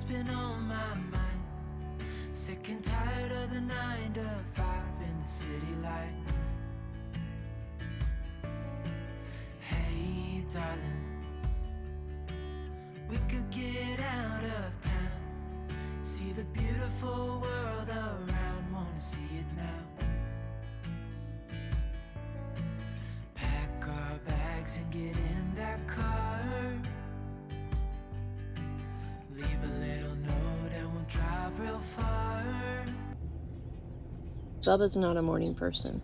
been on my mind. Sick and tired of the 9 to 5 in the city light. Hey, darling, we could get out of town, see the beautiful world around, wanna see it now. Pack our bags and get in that car, leave a little note and we'll drive real far. Bubba's not a morning person.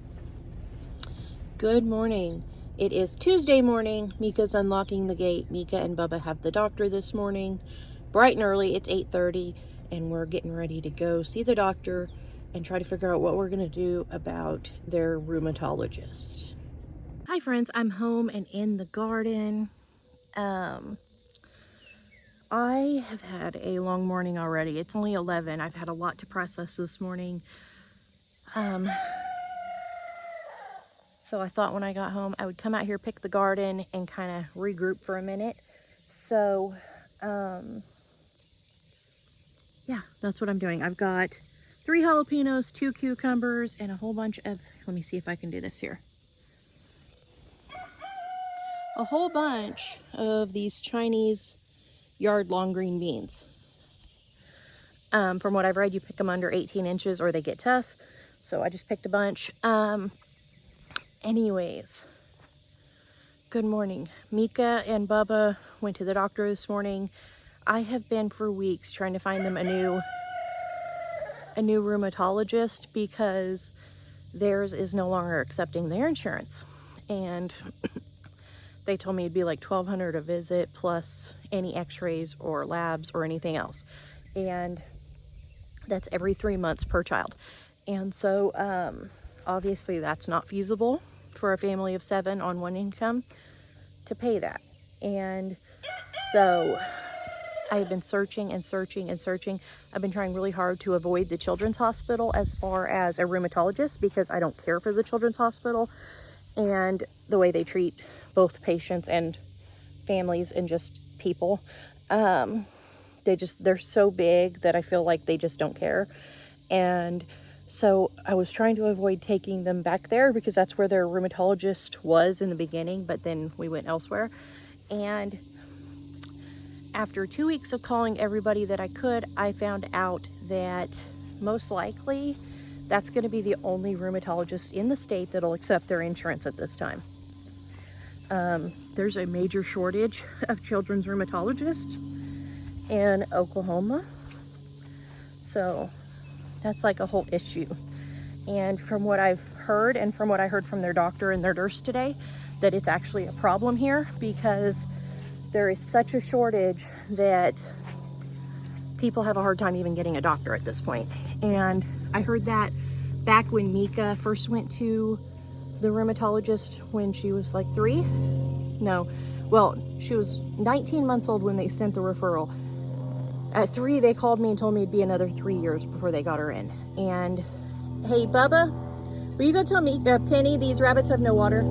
Good morning. It is Tuesday morning. Mika's unlocking the gate. Mika and Bubba have the doctor this morning. Bright and early. It's 8:30 and we're getting ready to go see the doctor and try to figure out what we're going to do about their rheumatologist. Hi friends, I'm home and in the garden. I have had a long morning already. It's only 11. I've had a lot to process this morning. So I thought when I got home, I would come out here, pick the garden, and kind of regroup for a minute. So, yeah, that's what I'm doing. I've got 3 jalapenos, 2 cucumbers, and a whole bunch of, let me see if I can do this here. A whole bunch of these Chinese yard long green beans. From what I've read, you pick them under 18 inches or they get tough. So I just picked a bunch. Anyways, good morning. Mika and Bubba went to the doctor this morning. I have been for weeks trying to find them a new rheumatologist because theirs is no longer accepting their insurance. And they told me it'd be like $1,200 a visit plus any x-rays or labs or anything else. And that's every 3 months per child. And so obviously that's not feasible for a family of 7 on one income to pay that. And so I've been searching and searching and searching. I've been trying really hard to avoid the children's hospital as far as a rheumatologist because I don't care for the children's hospital and the way they treat both patients and families and just people. They're so big that I feel like they just don't care. And so I was trying to avoid taking them back there because that's where their rheumatologist was in the beginning, but then we went elsewhere. And after 2 weeks of calling everybody that I could, I found out that most likely that's going to be the only rheumatologist in the state that'll accept their insurance at this time. There's a major shortage of children's rheumatologists in Oklahoma. So that's like a whole issue. And from what I've heard and from what I heard from their doctor and their nurse today, that it's actually a problem here because there is such a shortage that people have a hard time even getting a doctor at this point. And I heard that back when Mika first went to the rheumatologist when she was like 3. No, well, she was 19 months old when they sent the referral. At 3, they called me and told me it'd be another 3 years before they got her in. And, hey, Bubba, will you go tell me, Penny, these rabbits have no water?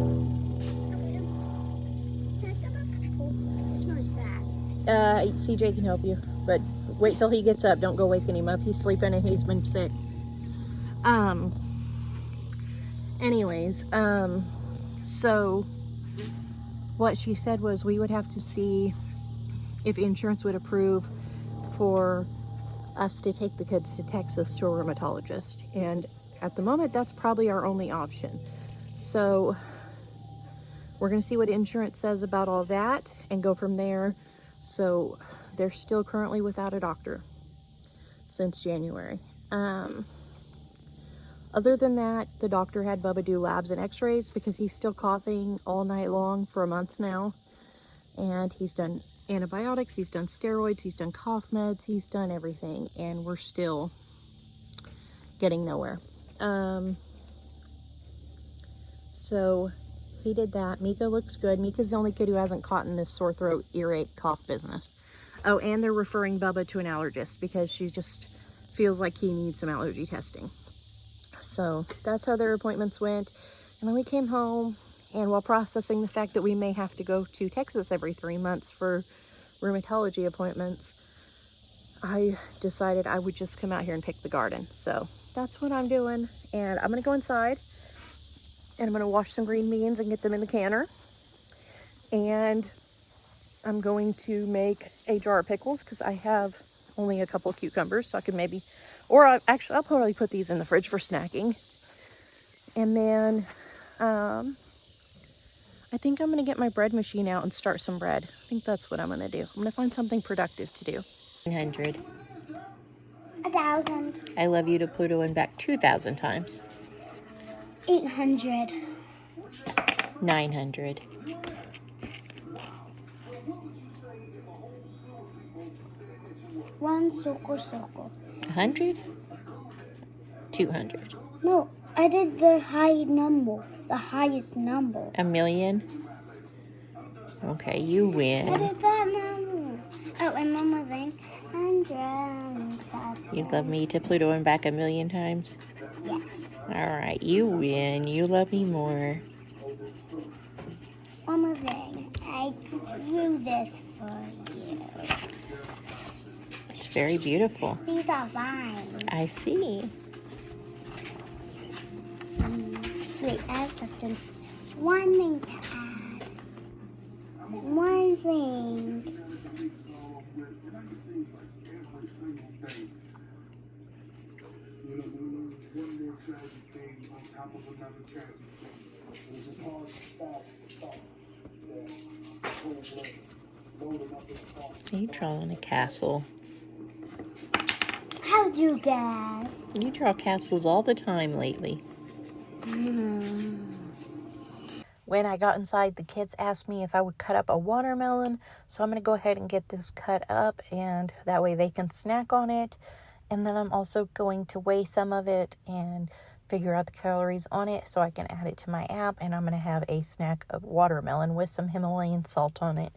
It smells bad. CJ can help you, but wait till he gets up. Don't go waking him up. He's sleeping and he's been sick. Anyways, so what she said was we would have to see if insurance would approve for us to take the kids to Texas to a rheumatologist. And at the moment, that's probably our only option. So we're going to see what insurance says about all that and go from there. So they're still currently without a doctor since January. Other than that, the doctor had Bubba do labs and x-rays because he's still coughing all night long for a month now. And he's done antibiotics, he's done steroids, he's done cough meds, he's done everything, and we're still getting nowhere. So he did that. Mika looks good. Mika's the only kid who hasn't caught in this sore throat, earache, cough business. Oh, and they're referring Bubba to an allergist because she just feels like he needs some allergy testing. So that's how their appointments went. And then we came home, and while processing the fact that we may have to go to Texas every 3 months for rheumatology appointments, I decided I would just come out here and pick the garden. So that's what I'm doing. And I'm gonna go inside and I'm gonna wash some green beans and get them in the canner. And I'm going to make a jar of pickles because I have only a couple of cucumbers, so I could maybe, or I'll probably put these in the fridge for snacking. And then I think I'm gonna get my bread machine out and start some bread. I think that's what I'm gonna do. I'm gonna find something productive to do. 900. 1,000. I love you to Pluto and back 2,000 times. 800. 900. 1 circle. 100. 200. No, I did the high number. The highest number. 1,000,000. Okay, you I win. did that number. Oh, and Mama saying, I'm drowning. You'd love me to Pluto and back 1,000,000 times? Yes. Alright, you win. You love me more. Mama saying, I drew this for you. It's very beautiful. These are mine. I see. Wait, I have something. One thing to add. One thing. Are you drawing a castle? How'd you guess? You draw castles all the time lately. When I got inside, the kids asked me if I would cut up a watermelon. So I'm going to go ahead and get this cut up, and that way they can snack on it. And then I'm also going to weigh some of it and figure out the calories on it so I can add it to my app. And I'm going to have a snack of watermelon with some Himalayan salt on it.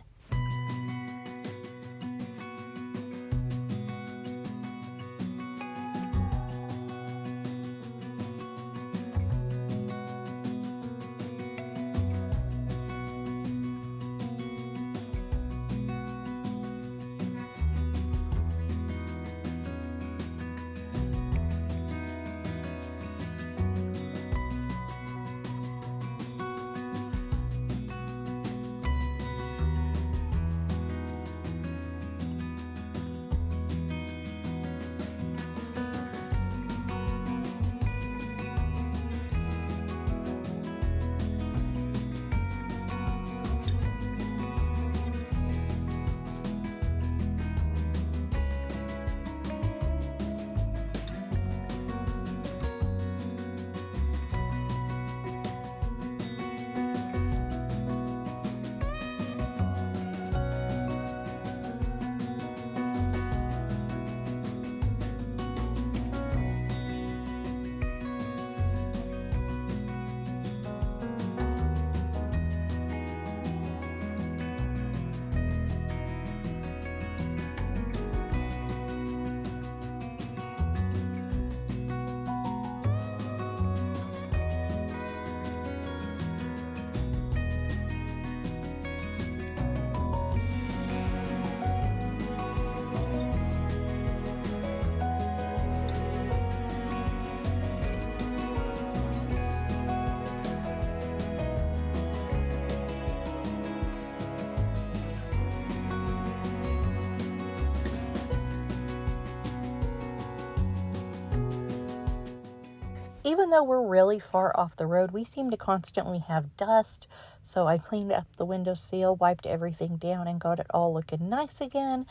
Even though we're really far off the road, we seem to constantly have dust. So I cleaned up the windowsill, wiped everything down, and got it all looking nice again.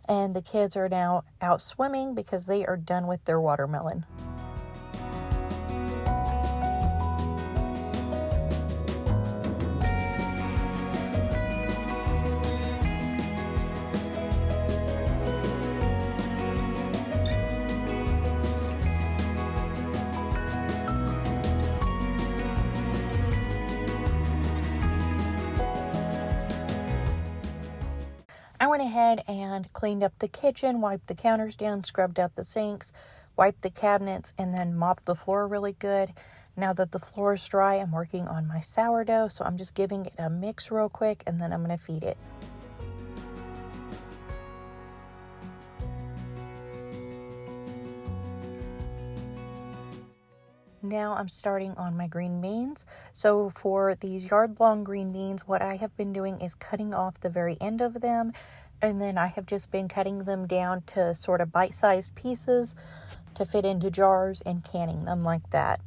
And the kids are now out swimming because they are done with their watermelon. I went ahead and cleaned up the kitchen, wiped the counters down, scrubbed out the sinks, wiped the cabinets, and then mopped the floor really good. Now that the floor is dry, I'm working on my sourdough, so I'm just giving it a mix real quick, and then I'm going to feed it. now I'm starting on my green beans. So for these yard-long green beans, what I have been doing is cutting off the very end of them, and then I have just been cutting them down to sort of bite-sized pieces to fit into jars and canning them like that.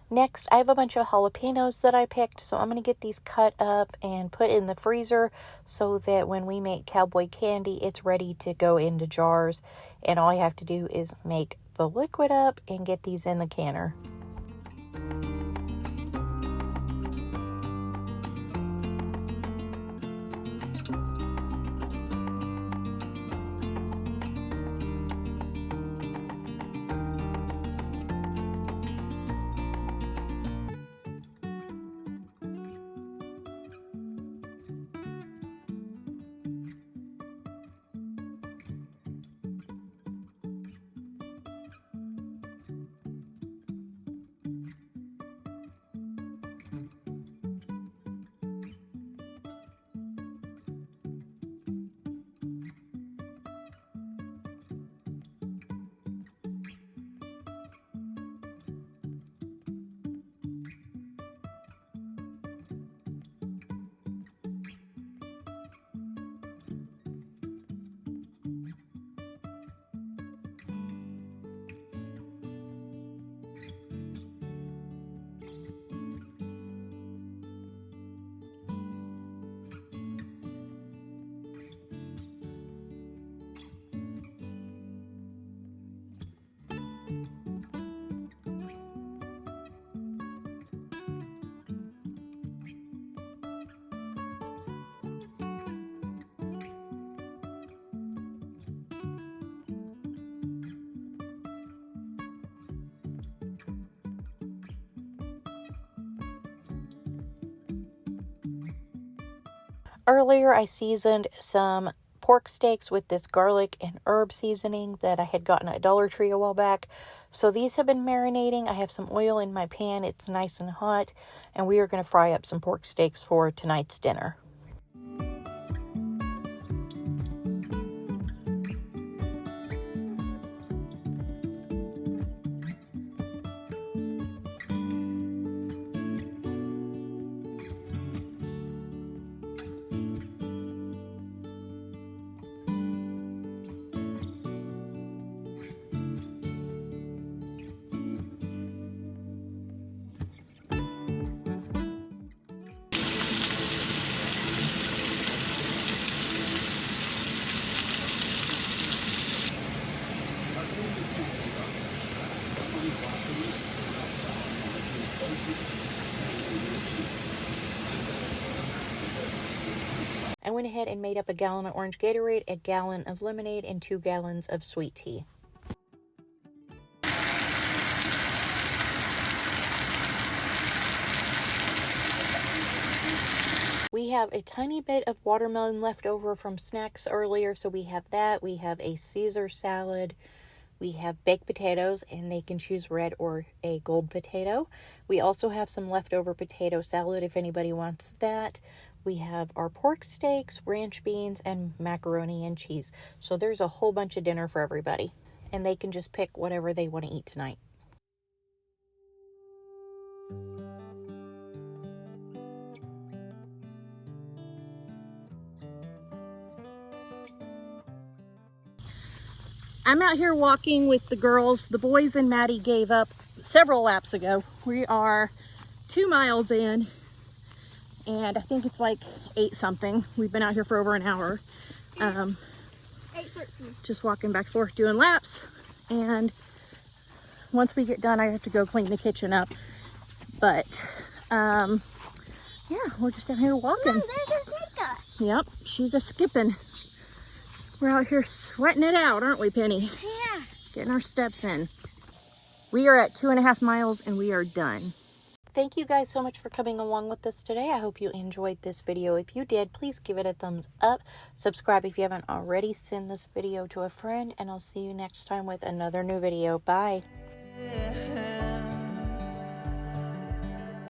Next, I have a bunch of jalapenos that I picked, so I'm going to get these cut up and put in the freezer so that when we make cowboy candy, it's ready to go into jars. And all I have to do is make the liquid up and get these in the canner. Earlier, I seasoned some pork steaks with this garlic and herb seasoning that I had gotten at Dollar Tree a while back. So these have been marinating. I have some oil in my pan. It's nice and hot, and we are going to fry up some pork steaks for tonight's dinner. I went ahead and made up a gallon of orange Gatorade, a gallon of lemonade, and 2 gallons of sweet tea. We have a tiny bit of watermelon left over from snacks earlier, so we have that. We have a Caesar salad. We have baked potatoes, and they can choose red or a gold potato. We also have some leftover potato salad if anybody wants that. We have our pork steaks, ranch beans, and macaroni and cheese. So there's a whole bunch of dinner for everybody, and they can just pick whatever they want to eat tonight. I'm out here walking with the girls. The boys and Maddie gave up several laps ago. We are 2 miles in, and I think it's like 8 something. We've been out here for over an hour. 8:13. Just walking back and forth doing laps. And once we get done, I have to go clean the kitchen up. But yeah, we're just out here walking. Mom, there's a sneaker. Yep, she's a skipping. We're out here sweating it out, aren't we, Penny? Yeah. Getting our steps in. We are at 2.5 miles and we are done. Thank you guys so much for coming along with us today. I hope you enjoyed this video. If you did, please give it a thumbs up. Subscribe if you haven't already. Send this video to a friend, and I'll see you next time with another new video. Bye.